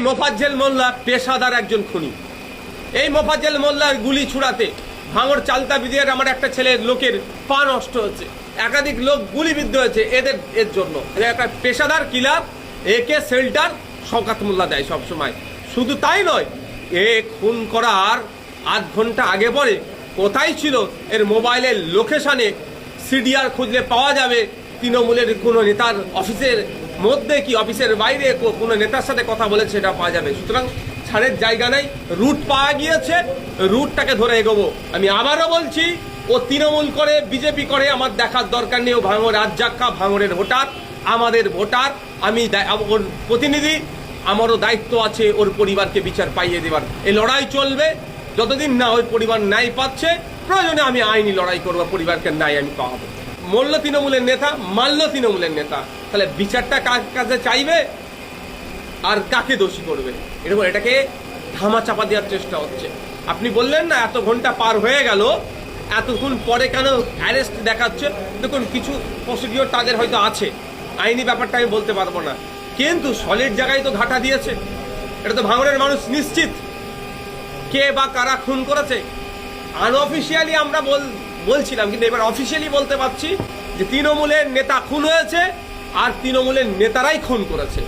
মোফাজ্জেল মোল্লা পেশাদার একজন খুনি। এই মোফাজ্জেল মোল্লার গুলি ছুড়াতে ভাঙড় চালতা বিদিয়ার আমার একটা ছেলের লোকের পা নষ্ট হচ্ছে, একাধিক লোক গুলিবিদ্ধ হয়েছে এর জন্য। একটা পেশাদার কিলার, একে শেল্টার শওকত মোল্লা দেয় সবসময়। শুধু তাই নয়, এ খুন করার আধ ঘন্টা আগে পরে কোথায় ছিল এর মোবাইলের লোকেশনে সিডিআর খুঁজলে পাওয়া যাবে তৃণমূলের কোনো নেতার অফিসের মধ্যে কি অফিসের বাইরে কোনো নেতার সাথে কথা বলেছে সেটা পাওয়া যাবে। সুতরাং ছাড়ের জায়গা নাই, রুট পাওয়া গিয়েছে, রুটটাকে ধরে এগোবো। আমি আবারও বলছি, ও তৃণমূল করে বিজেপি করে আমার দেখার দরকার নেই। ও ভাঙড় রাজ্জাক্কা, ভাঙড়ের ভোটার, আমাদের ভোটার, আমি ওর প্রতিনিধি, আমারও দায়িত্ব আছে ওর পরিবারকে বিচার পাইয়ে দেবার। এই লড়াই চলবে যতদিন না ওই পরিবার ন্যায় পাচ্ছে। প্রয়োজনে আমি আইনি লড়াই করবো, পরিবারকে ন্যায় আমি পাওয়াবো। মল্ল তৃণমূলের নেতা, মাল্য তৃণমূলের নেতা, তাহলে বিচারটা কার কাছে চাইবে আর কাকে দোষী করবে? এটাকে ধামা চাপা দেওয়ার চেষ্টা হচ্ছে। আপনি বললেন না এত ঘন্টা পার হয়ে গেল, এতক্ষণ পরে কেন অ্যারেস্ট দেখাচ্ছে? দেখুন, কিছু প্রসিডিওর তাদের হয়তো আছে, আইনি ব্যাপারটা আমি বলতে পারবো না, কিন্তু সলিড জায়গায় তো ঘাটা দিয়েছে। এটা তো ভাঙড়ের মানুষ নিশ্চিত কে বা কারা খুন করেছে। আনঅফিসিয়ালি আমরা বলছিলাম, কিন্তু এবার অফিসিয়ালি বলতে পারছি যে তৃণমূলের নেতা খুন হয়েছে আর তৃণমূলের নেতারাই খুন করেছে।